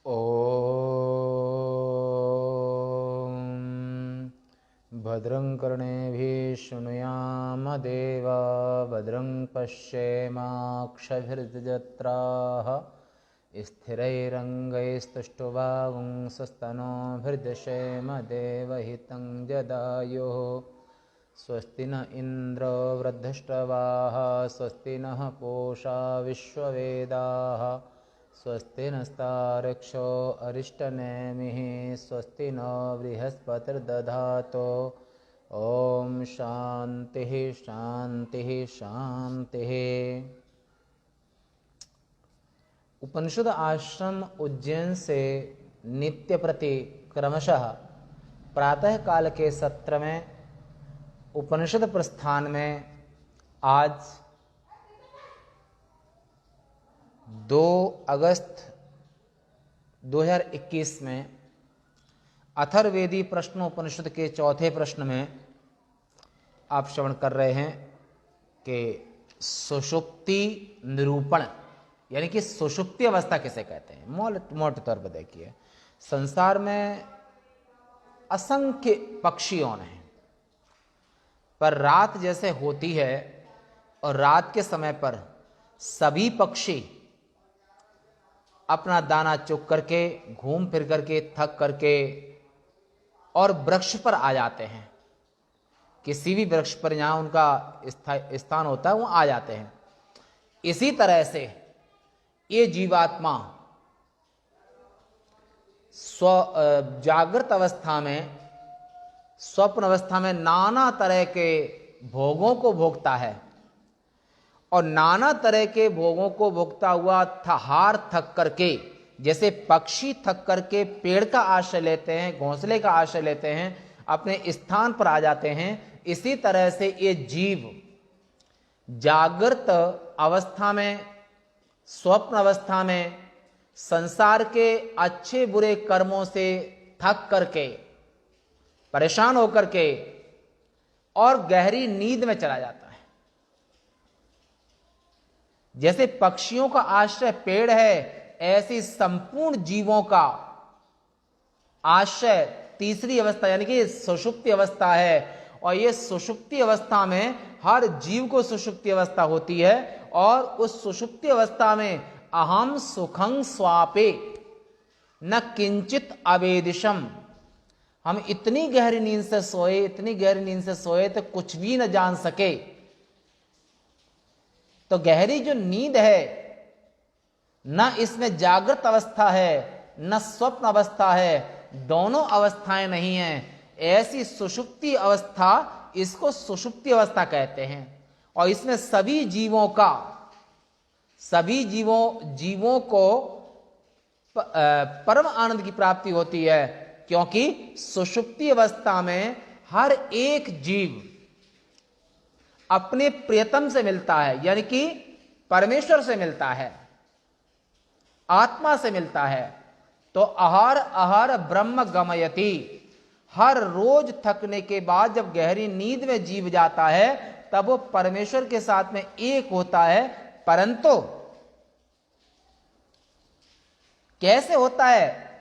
ॐ भद्रं कर्णेभिः शृणुयाम देवा भद्रं पश्येमाक्षभिर्यजत्राः स्थिरैरङ्गैस्तुष्टुवागुंसस्तनोभिर्दशेम देवहितं जदायुः स्वस्ति न इन्द्रो वृद्धश्रवाः स्वस्ति नः पूषा विश्ववेदाः स्वस्ति नस्तार्क्ष्यो अरिष्टनेमिः स्वस्ति न बृहस्पतिर्दधातु ओम शांति शांति शांति। उपनिषद आश्रम उज्जैन से नित्य प्रति क्रमशः प्रातः काल के सत्र में उपनिषद प्रस्थान में आज 2 अगस्त 2021 में अथर्ववेदी प्रश्नोपनिषद के चौथे प्रश्न में आप श्रवण कर रहे हैं कि सुषुप्ति निरूपण यानी कि सुषुप्ति अवस्था किसे कहते हैं। मोटे तौर पर देखिए, संसार में असंख्य पक्षियों हैं, पर रात जैसे होती है और रात के समय पर सभी पक्षी अपना दाना चुग करके घूम फिर करके थक करके और वृक्ष पर आ जाते हैं। किसी भी वृक्ष पर जहां उनका स्थान होता है वो आ जाते हैं। इसी तरह से ये जीवात्मा जागृत अवस्था में स्वप्न अवस्था में नाना तरह के भोगों को भोगता है और नाना तरह के भोगों को भोगता हुआ थक करके, जैसे पक्षी थक करके पेड़ का आश्रय लेते हैं, घोंसले का आश्रय लेते हैं, अपने स्थान पर आ जाते हैं, इसी तरह से ये जीव जागृत अवस्था में स्वप्न अवस्था में संसार के अच्छे बुरे कर्मों से थक करके परेशान होकर के और गहरी नींद में चला जाता है। जैसे पक्षियों का आश्रय पेड़ है, ऐसी संपूर्ण जीवों का आश्रय तीसरी अवस्था यानी कि सुषुप्ति अवस्था है। और ये सुषुप्ति अवस्था में हर जीव को सुषुप्ति अवस्था होती है और उस सुषुप्ति अवस्था में अहम सुखं स्वापे न किंचित अवेदिशम, हम इतनी गहरी नींद से सोए तो कुछ भी न जान सके। तो गहरी जो नींद है, न इसमें जागृत अवस्था है न स्वप्न अवस्था है, दोनों अवस्थाएं नहीं हैं। ऐसी सुषुप्ति अवस्था, इसको सुषुप्ति अवस्था कहते हैं। और इसमें सभी जीवों को परम आनंद की प्राप्ति होती है, क्योंकि सुषुप्ति अवस्था में हर एक जीव अपने प्रियतम से मिलता है, यानी कि परमेश्वर से मिलता है, आत्मा से मिलता है। तो अहर अहर ब्रह्म गमयति, हर रोज थकने के बाद जब गहरी नींद में जीव जाता है तब वो परमेश्वर के साथ में एक होता है। परंतु कैसे होता है?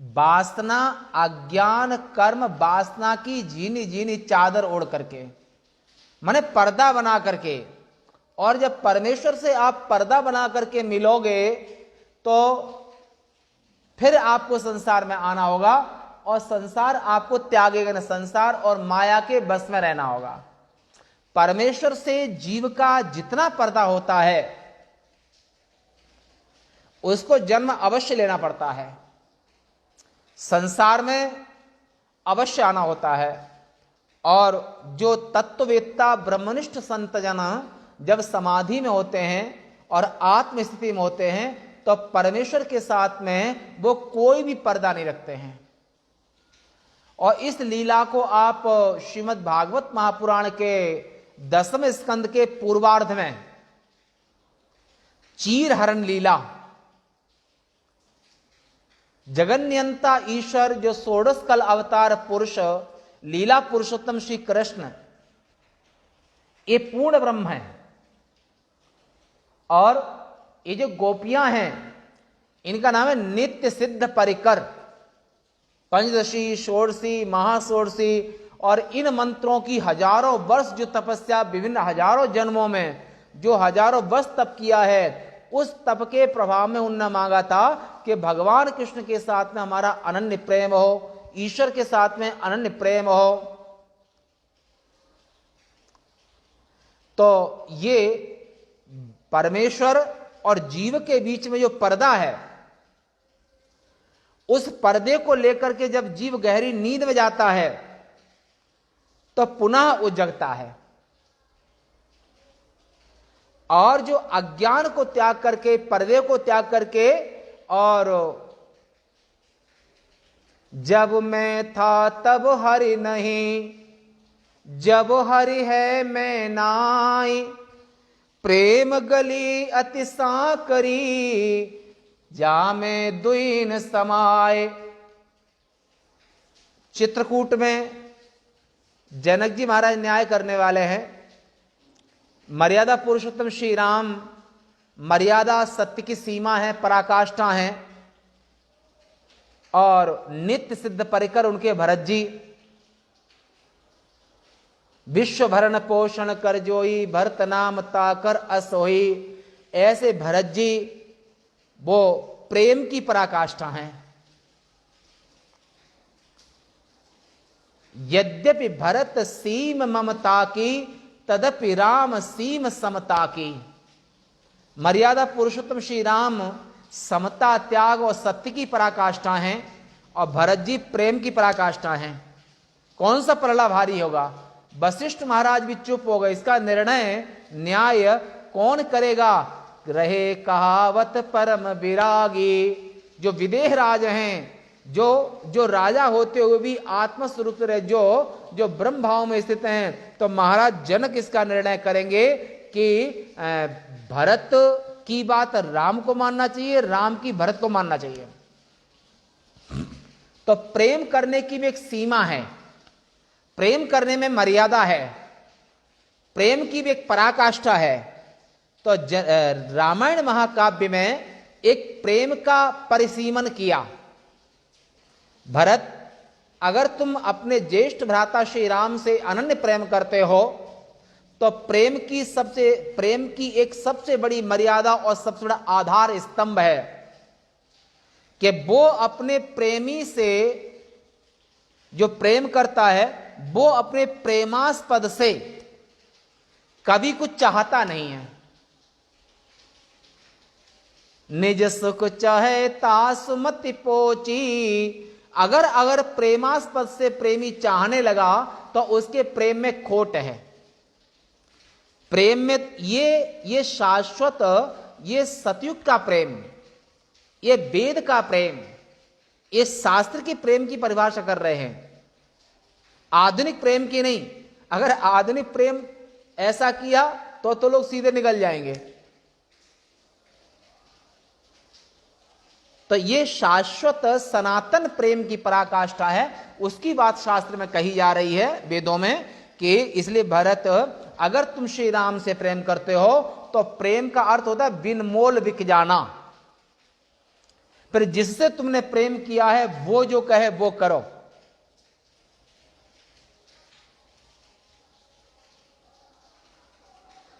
वासना, अज्ञान, कर्म वासना की झीनी झीनी चादर ओढ़ करके, माने पर्दा बना करके। और जब परमेश्वर से आप पर्दा बना करके मिलोगे तो फिर आपको संसार में आना होगा और संसार आपको त्यागेगा न, संसार और माया के बस में रहना होगा। परमेश्वर से जीव का जितना पर्दा होता है उसको जन्म अवश्य लेना पड़ता है, संसार में अवश्य आना होता है। और जो तत्ववेत्ता ब्रह्मनिष्ठ संत जन जब समाधि में होते हैं और आत्म स्थिति में होते हैं तो परमेश्वर के साथ में वो कोई भी पर्दा नहीं रखते हैं। और इस लीला को आप श्रीमद् भागवत महापुराण के 10वें स्कंद के पूर्वार्ध में चीरहरण लीला, जगन्यंता ईश्वर जो 16 कल अवतार पुरुष लीला पुरुषोत्तम श्री कृष्ण, ये पूर्ण ब्रह्म है। और ये जो गोपियां हैं इनका नाम है नित्य सिद्ध परिकर। पंचदशी, षोडशी, महाषोडशी और इन मंत्रों की हजारों वर्ष जो तपस्या, विभिन्न हजारों जन्मों में जो हजारों वर्ष तप किया है, उस तप के प्रभाव में उन्होंने मांगा था कि भगवान कृष्ण के साथ में हमारा अनन्य प्रेम हो, ईश्वर के साथ में अनन्य प्रेम हो। तो ये परमेश्वर और जीव के बीच में जो पर्दा है, उस पर्दे को लेकर के जब जीव गहरी नींद में जाता है तो पुनः वो जगता है, और जो अज्ञान को त्याग करके, पर्दे को त्याग करके, और जब मैं था तब हरि नहीं, जब हरि है मैं नाई, प्रेम गली अति सांकरी, जा में दुइन समाए। चित्रकूट में जनक जी महाराज न्याय करने वाले हैं। मर्यादा पुरुषोत्तम श्री राम, मर्यादा सत्य की सीमा है, पराकाष्ठा है, और नित्य सिद्ध परिकर उनके भरत जी। विश्व भरण पोषण कर जोई, भरत नाम ताकर असोई। ऐसे भरत जी वो प्रेम की पराकाष्ठा हैं। यद्यपि भरत सीम ममता की, तदपि राम सीम समता की। मर्यादा पुरुषोत्तम श्री राम समता, त्याग और सत्य की पराकाष्ठा हैं, और भरत जी प्रेम की पराकाष्ठा हैं। कौन सा पलड़ा भारी होगा? वशिष्ठ महाराज भी चुप हो गए। इसका निर्णय, न्याय कौन करेगा? रहे कहावत परम विरागी। जो विदेह राज हैं, जो राजा होते हुए भी आत्मस्वरूप रहे, जो ब्रह्म भाव में स्थित हैं, तो महाराज जनक इसका निर्णय करेंगे कि भरत की बात राम को मानना चाहिए, राम की भरत को मानना चाहिए। तो प्रेम करने की भी एक सीमा है, प्रेम करने में मर्यादा है, प्रेम की भी एक पराकाष्ठा है। तो रामायण महाकाव्य में एक प्रेम का परिसीमन किया। भरत, अगर तुम अपने ज्येष्ठ भ्राता श्री राम से अनन्य प्रेम करते हो, तो प्रेम की एक सबसे बड़ी मर्यादा और सबसे बड़ा आधार स्तंभ है कि वो अपने प्रेमी से, जो प्रेम करता है, वो अपने प्रेमास्पद से कभी कुछ चाहता नहीं है। निज सुख चाहे तासुमति पोची। अगर प्रेमास्पद से प्रेमी चाहने लगा तो उसके प्रेम में खोट है। प्रेम में ये शाश्वत, ये सतयुग का प्रेम, ये वेद का प्रेम, ये शास्त्र की प्रेम की परिभाषा कर रहे हैं, आधुनिक प्रेम की नहीं। अगर आधुनिक प्रेम ऐसा किया तो लोग सीधे निकल जाएंगे। तो ये शाश्वत सनातन प्रेम की पराकाष्ठा है, उसकी बात शास्त्र में कही जा रही है, वेदों में, कि इसलिए भरत, अगर तुम श्री राम से प्रेम करते हो तो प्रेम का अर्थ होता है बिन मोल बिक जाना। फिर जिससे तुमने प्रेम किया है वो जो कहे वो करो।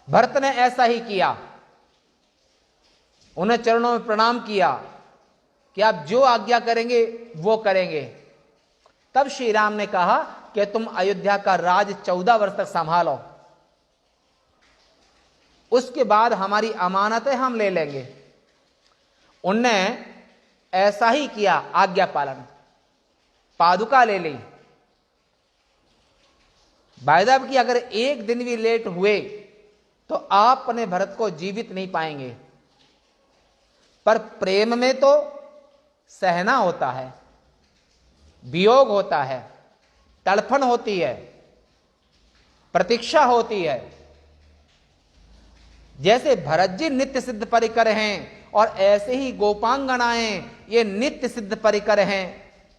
भरत ने ऐसा ही किया, उन्हें चरणों में प्रणाम किया कि आप जो आज्ञा करेंगे वो करेंगे। तब श्री राम ने कहा कि तुम अयोध्या का राज 14 वर्ष तक संभालो, उसके बाद हमारी अमानतें हम ले लेंगे। उनने ऐसा ही किया, आज्ञा पालन, पादुका ले ली। वायदा की अगर एक दिन भी लेट हुए तो आप अपने भरत को जीवित नहीं पाएंगे। पर प्रेम में तो सहना होता है, वियोग होता है, तड़फन होती है, प्रतीक्षा होती है। जैसे भरत जी नित्य सिद्ध परिकर हैं, और ऐसे ही गोपांगनाएं ये नित्य सिद्ध परिकर हैं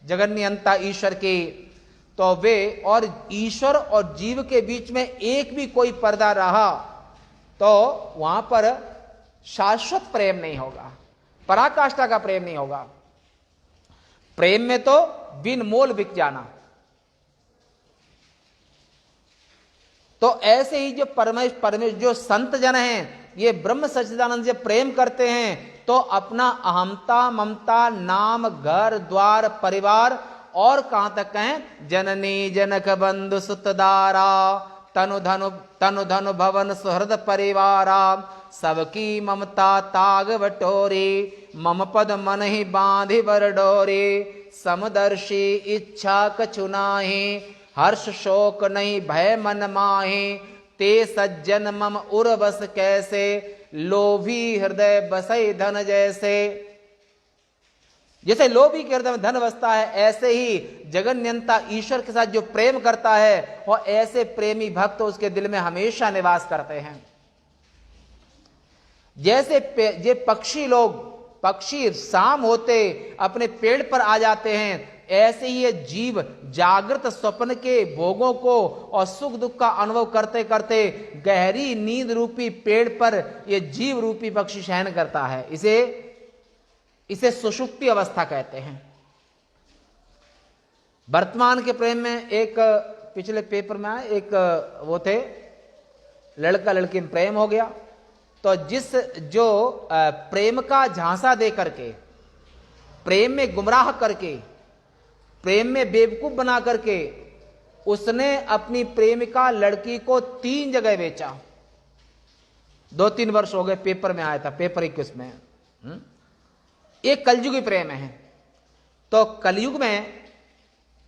जगन्नियंता ईश्वर की। तो वे, और ईश्वर और जीव के बीच में एक भी कोई पर्दा रहा तो वहां पर शाश्वत प्रेम नहीं होगा। पराकाष्ठा का प्रेम नहीं होगा। प्रेम में तो बिन मोल बिक जाना। तो ऐसे ही जो परमेश जो संत जन हैं, ये ब्रह्म सच्चिदानंद से प्रेम करते हैं तो अपना अहमता ममता नाम घर द्वार परिवार और कहां तक हैं, जननी जनक बंधु सुतदारा तनु धनु भवन सुहृद परिवारा सबकी ममता ताग बटोरी मम पद मन ही बांधि बर डोरी समदर्शी इच्छा कछु नाहि हर्ष शोक नहीं भय मन माहि ते सज्जन मम उर्वस कैसे लोभी हृदय बसई धन जैसे। जैसे लोभी के हृदय में धन बसता है, ऐसे ही जगन्यंता ईश्वर के साथ जो प्रेम करता है और ऐसे प्रेमी भक्त उसके दिल में हमेशा निवास करते हैं। जैसे ये पक्षी शाम होते अपने पेड़ पर आ जाते हैं, ऐसे ही ये जीव जागृत स्वप्न के भोगों को और सुख दुख का अनुभव करते करते गहरी नींद रूपी पेड़ पर ये जीव रूपी पक्षी शयन करता है। इसे सुषुप्ति अवस्था कहते हैं। वर्तमान के प्रेम में एक पिछले पेपर में आया, एक वो थे लड़का लड़की में प्रेम हो गया, तो जो प्रेम का झांसा दे करके, प्रेम में गुमराह करके, प्रेम में बेवकूफ बना करके उसने अपनी प्रेमिका लड़की को 3 जगह बेचा। 2-3 वर्ष हो गए, पेपर में आया था, पेपर 21 में। एक कलयुगी प्रेम है। तो कलयुग में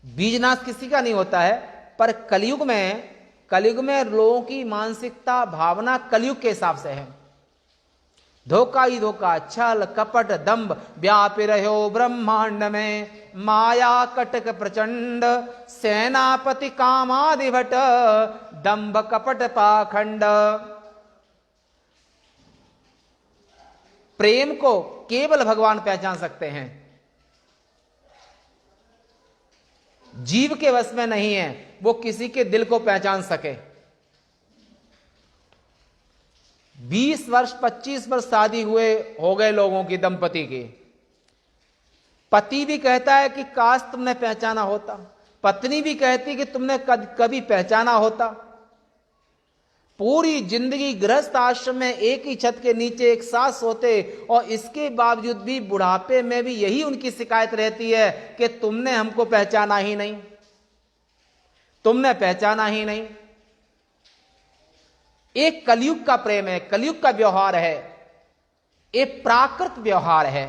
बीजनाश किसी का नहीं होता है, पर कलयुग में लोगों की मानसिकता भावना कलयुग के हिसाब से है। धोखा ही धोखा, छल कपट दंभ व्यापी रहो ब्रह्मांड में, माया कटक प्रचंड सेनापति कामादि भट दंभ कपट पाखंड। प्रेम को केवल भगवान पहचान सकते हैं, जीव के वश में नहीं है वो किसी के दिल को पहचान सके। 20 वर्ष 25 वर्ष शादी हो गए लोगों की, दंपति की, पति भी कहता है कि काश तुमने पहचाना होता, पत्नी भी कहती कि तुमने कभी पहचाना होता। पूरी जिंदगी गृहस्थ आश्रम में एक ही छत के नीचे एक साथ सोते और इसके बावजूद भी बुढ़ापे में भी यही उनकी शिकायत रहती है कि तुमने हमको पहचाना ही नहीं, तुमने पहचाना ही नहीं। एक कलयुग का प्रेम है, कलयुग का व्यवहार है, एक प्राकृत व्यवहार है।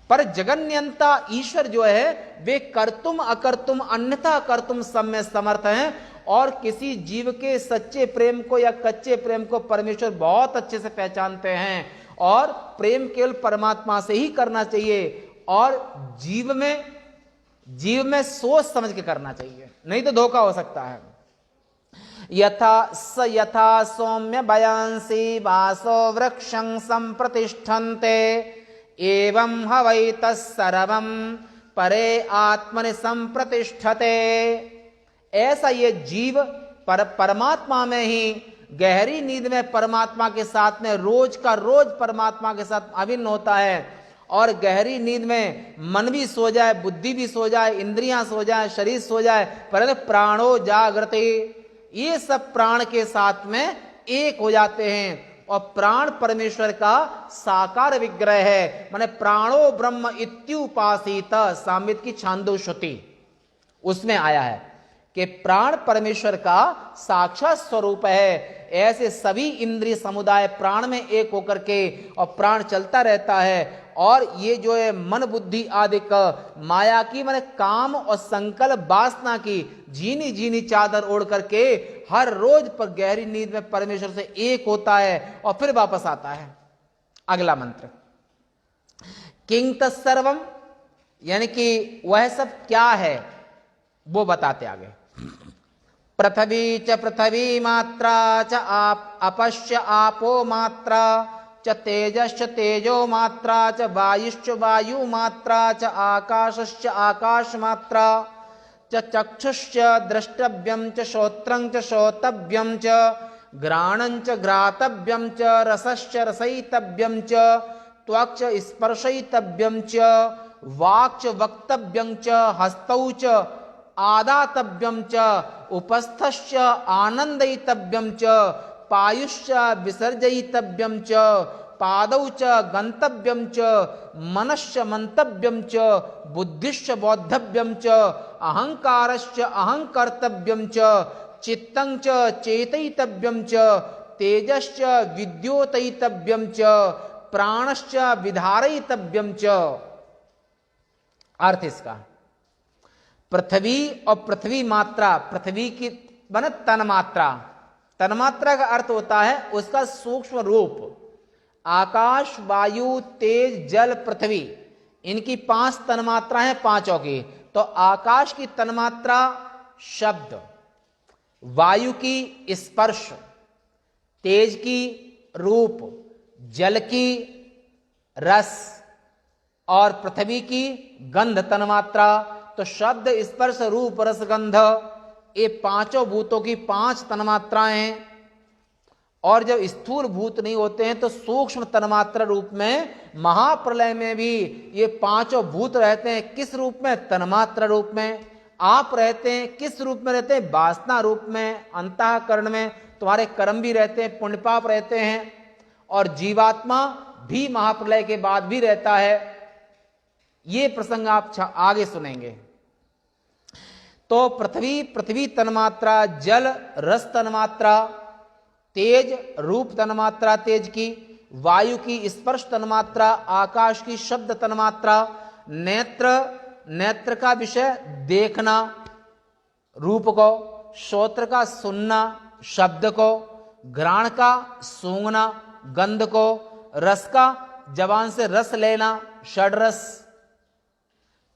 पर जगन्यंता ईश्वर जो है वे कर्तुम अकर्तुम अन्यथा कर्तुम सब में समर्थ हैं, और किसी जीव के सच्चे प्रेम को या कच्चे प्रेम को परमेश्वर बहुत अच्छे से पहचानते हैं। और प्रेम केवल परमात्मा से ही करना चाहिए, और जीव में सोच समझ के करना चाहिए, नहीं तो धोखा हो सकता है। यथा सौम्य बयांसी वासो वृक्षं संप्रतिष्ठन्ते एवं हवै तत्सर्वं परे आत्मनि संप्रतिष्ठते। ऐसा ये जीव परमात्मा में ही गहरी नींद में परमात्मा के साथ में रोज का रोज परमात्मा के साथ अभिन्न होता है, और गहरी नींद में मन भी सो जाए, बुद्धि भी सो जाए, इंद्रियां सो जाए, शरीर सो जाए, परंतु प्राणो जागृते, ये सब प्राण के साथ में एक हो जाते हैं। और प्राण परमेश्वर का साकार विग्रह है, माने प्राणो ब्रह्म इत्युपासित, सामित की छांदो श्रुति उसमें आया है कि प्राण परमेश्वर का साक्षात स्वरूप है। ऐसे सभी इंद्रिय समुदाय प्राण में एक होकर के और प्राण चलता रहता है, और ये जो है मन बुद्धि आदि का माया की माने काम और संकल्प वासना की झीनी झीनी चादर ओढ़ करके हर रोज पर गहरी नींद में परमेश्वर से एक होता है और फिर वापस आता है। अगला मंत्र किंग तत्सर्वम, यानी कि वह सब क्या है वो बताते आगे। पृथ्वी च पृथ्वी मात्रा च अपश्च आपो मात्रा च तेजश्च तेजो मात्रा च वायुश्च वायु मात्रा च आकाशश्च आकाश मात्रा च चक्षुश्च द्रष्टव्यं च श्रोत्रं च श्रोतव्यं च घ्राणं च घ्रातव्यं च रसश्च रसयितव्यं च त्वक्च स्पर्शयितव्यं च वाक्च वक्तव्यं च हस्तौ च आदातव्यं च उपस्थश्च आनंदयितव्यं च पायुश्च विसर्जयितव्यं च पादौ च गंतव्यं च मनश्च मंतव्यं च बुद्धिश्च बोद्धव्यं च अहंकारश्च अहंकर्तव्यं च चित्तं च चेतयितव्यं च तेजश्च विद्योतयितव्यं च प्राणश्च विधारयितव्यं च। अर्थ इसका, पृथ्वी और पृथ्वी मात्रा, पृथ्वी की माने तन्मात्रा, तन्मात्रा का अर्थ होता है उसका सूक्ष्म रूप। आकाश, वायु, तेज, जल, पृथ्वी, इनकी 5 तन्मात्रा हैं, पांचों की। तो आकाश की तन्मात्रा शब्द, वायु की स्पर्श, तेज की रूप, जल की रस और पृथ्वी की गंध तन्मात्रा। तो शब्द, स्पर्श, रूप, रस, गंध, ये पांचों भूतों की 5 तन्मात्राएं हैं। और जब स्थूल भूत नहीं होते हैं तो सूक्ष्म तन्मात्रा रूप में महाप्रलय में भी ये 5 भूत रहते हैं। किस रूप में? तन्मात्रा रूप में। आप रहते हैं किस रूप में? रहते हैं वासना रूप में, अंतःकरण में तुम्हारे कर्म भी रहते हैं, पुण्य पाप रहते हैं। और जीवात्मा भी महाप्रलय के बाद भी रहता है। ये प्रसंग आप आगे सुनेंगे। तो पृथ्वी तन्मात्रा, जल रस तन्मात्रा, तेज रूप तन्मात्रा तेज की, वायु की स्पर्श तन्मात्रा, आकाश की शब्द तन्मात्रा, नेत्र का विषय देखना रूप को, श्रोत्र का सुनना शब्द को, घ्राण का सूंघना गंध को, रस का जबान से रस लेना षड्रस,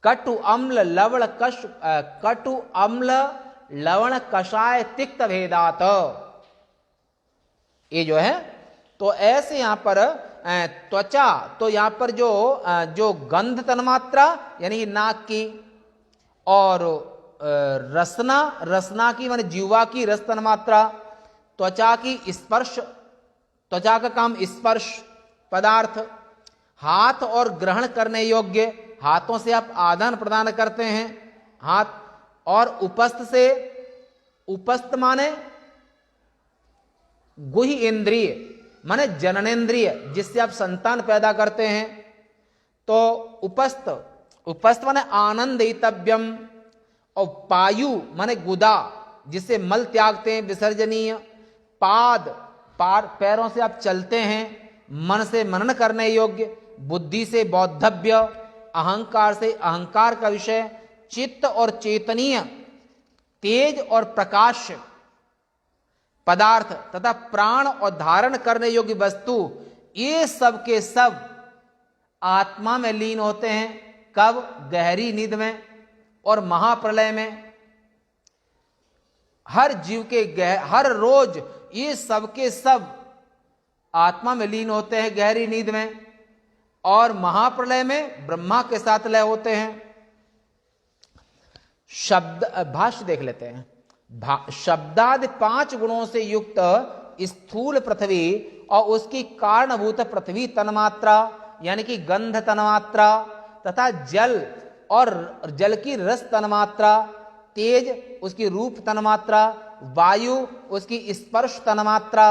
कटु अम्ल लवण कषाय तिक्त भेदात, ये जो है। तो ऐसे यहां पर त्वचा, तो यहां पर जो गंध तन्मात्रा यानी नाक की, और रसना की माने जीवा की रस तन्मात्रा, त्वचा की स्पर्श, त्वचा का काम स्पर्श पदार्थ, हाथ और ग्रहण करने योग्य, हाथों से आप आदान प्रदान करते हैं हाथ, और उपस्थ माने गुहि इंद्रिय माने जननेन्द्रिय, जिससे आप संतान पैदा करते हैं। तो उपस्थ माने आनंदितव्यम, और पायु माने गुदा, जिससे मल त्यागते हैं विसर्जनीय, पैरों से आप चलते हैं, मन से मनन करने योग्य, बुद्धि से बौद्धव्य, अहंकार से अहंकार का विषय, चित्त और चेतनीय, तेज और प्रकाश पदार्थ तथा प्राण और धारण करने योग्य वस्तु, ये सब के सब आत्मा में लीन होते हैं। कब? गहरी नींद में और महाप्रलय में। हर जीव के हर रोज ये सब के सब आत्मा में लीन होते हैं गहरी नींद में, और महाप्रलय में ब्रह्मा के साथ लय होते हैं। भाष्य देख लेते हैं। शब्दादि 5 गुणों से युक्त स्थूल पृथ्वी और उसकी कारणभूत पृथ्वी तन्मात्रा यानी कि गंध तन्मात्रा, तथा जल और जल की रस तन्मात्रा, तेज उसकी रूप तन्मात्रा, वायु उसकी स्पर्श तन्मात्रा,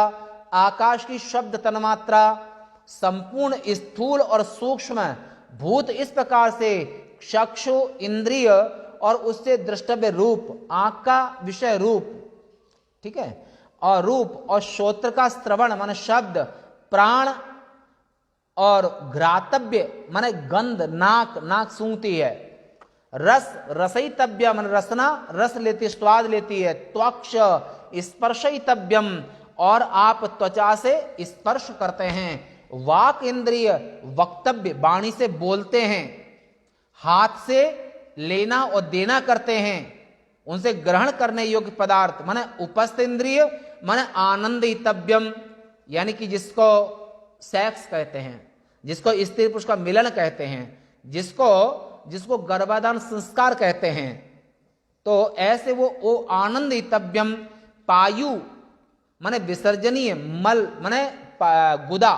आकाश की शब्द तन्मात्रा, संपूर्ण स्थूल और सूक्ष्म भूत इस प्रकार से चक्षु इंद्रिय और उससे दृष्टव्य रूप, आंख का विषय रूप, ठीक है, और रूप, और श्रोत्र का श्रवण माने शब्द, प्राण और घ्रातव्य माने गंध, नाक सूंघती है, रसयितव्य माने रसना, रस लेती, स्वाद लेती है, त्वक्ष स्पर्शयितव्यम, और आप त्वचा से स्पर्श करते हैं, वाक इंद्रिय वक्तव्य वाणी से बोलते हैं, हाथ से लेना और देना करते हैं, उनसे ग्रहण करने योग्य पदार्थ माने उपस्थ इंद्रिय माने आनंदितव्यम, यानी कि जिसको सेक्स कहते हैं, जिसको स्त्री पुरुष का मिलन कहते हैं, जिसको गर्भाधान संस्कार कहते हैं। तो ऐसे वो आनंदितव्यम, पायु माने विसर्जनीय, मल माने गुदा,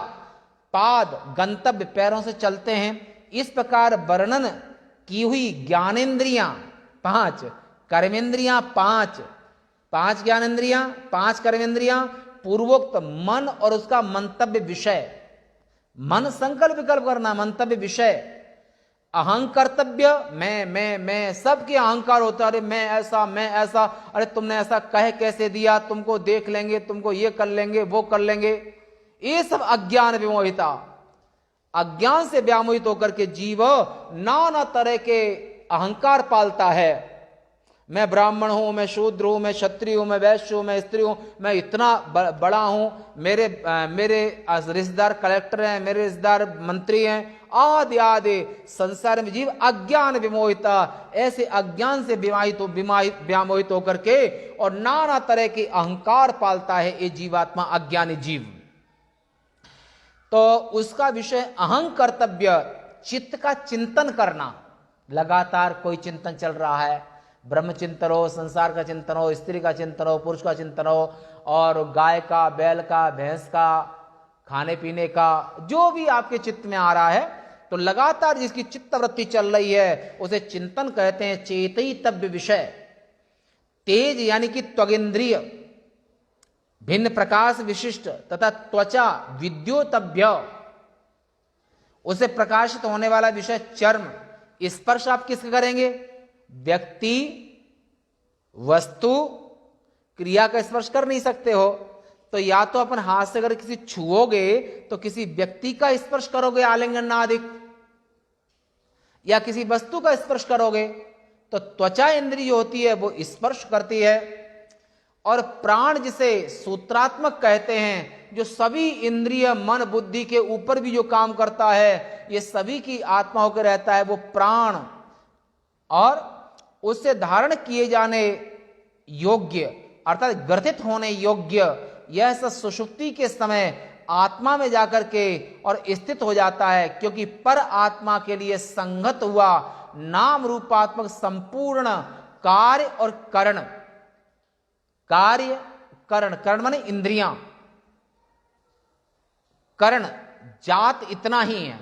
पाद गंतव्य, पैरों से चलते हैं। इस प्रकार वर्णन की हुई ज्ञानेंद्रियां 5, कर्मेंद्रियां 5, 5 ज्ञानेंद्रियां, 5 कर्मेंद्रियां, पूर्वोक्त मन और उसका मंतव्य विषय, मन संकल्प विकल्प करना, मंतव्य विषय, अहंकर्तव्य, मैं, सबके अहंकार होता है, अरे मैं ऐसा, अरे तुमने ऐसा कह कैसे दिया, तुमको देख लेंगे, तुमको ये कर लेंगे, वो कर लेंगे। ये सब अज्ञान विमोहिता, अज्ञान से व्यामोहित होकर के जीव नाना तरह के अहंकार पालता है। मैं ब्राह्मण हूं, मैं शूद्र हूं, मैं क्षत्रिय हूं, मैं वैश्य हूं, मैं स्त्री हूं, मैं इतना बड़ा हूं, मेरे रिश्तेदार कलेक्टर हैं, मेरे रिश्तेदार मंत्री हैं, आदि आदि। संसार में जीव अज्ञान विमोहिता, ऐसे अज्ञान से व्यामोहित होकर के और नाना तरह के अहंकार पालता है ये जीवात्मा, अज्ञानी जीव। तो उसका विषय अहं कर्तव्य, चित्त का चिंतन करना। लगातार कोई चिंतन चल रहा है, ब्रह्म चिंतन हो, संसार का चिंतन हो, स्त्री का चिंतन हो, पुरुष का चिंतन हो, और गाय का, बैल का, भैंस का, खाने पीने का, जो भी आपके चित्त में आ रहा है, तो लगातार जिसकी चित्त वृत्ति चल रही है उसे चिंतन कहते हैं। चेतयितव्य विषय, तेज यानी कि त्वगेंद्रिय, भिन्न प्रकाश विशिष्ट तथा त्वचा विद्योतभ्य, उसे प्रकाशित होने वाला विषय चर्म। स्पर्श आप किसका करेंगे? व्यक्ति, वस्तु, क्रिया का स्पर्श कर नहीं सकते हो, तो या तो अपन हाथ से अगर किसी छुओगे तो किसी व्यक्ति का स्पर्श करोगे, आलिंगन आदिक, या किसी वस्तु का स्पर्श करोगे, तो त्वचा इंद्रिय जो होती है वो स्पर्श करती है। और प्राण जिसे सूत्रात्मक कहते हैं, जो सभी इंद्रिय मन बुद्धि के ऊपर भी जो काम करता है, ये सभी की आत्मा होकर रहता है, वो प्राण। और उससे धारण किए जाने योग्य अर्थात ग्रथित होने योग्य यह सब सुषुप्ति के समय आत्मा में जाकर के और स्थित हो जाता है, क्योंकि पर आत्मा के लिए संगत हुआ नाम रूपात्मक संपूर्ण कार्य और करण, कार्य करण, करण माने इंद्रियां, करण जात इतना ही है।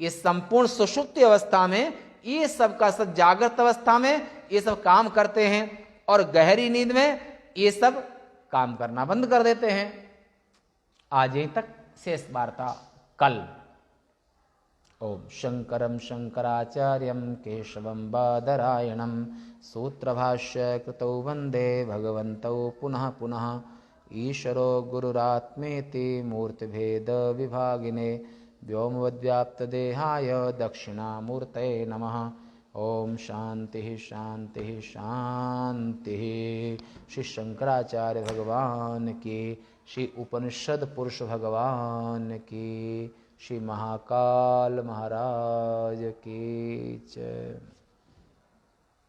इस संपूर्ण सुषुप्ति अवस्था में ये सब का सब जागृत अवस्था में ये सब काम करते हैं, और गहरी नींद में ये सब काम करना बंद कर देते हैं। आज यहीं तक शेष वार्ता कल। ओम शंकरम शंकराचार्यम केशवम बादरायणम सूत्रभाष्य कृतौ वंदे भगवन्तौ पुनः पुनः। ईश्वरो गुरुरात्मेति मूर्तिभेद विभागिने व्योमवद्व्याप्तदेहाय दक्षिणामूर्तये नमः। ओम शांति शांति शांति। श्री शंकराचार्य भगवान की, श्री उपनिषद पुरुष भगवान की, श्री महाकाल महाराज की जय।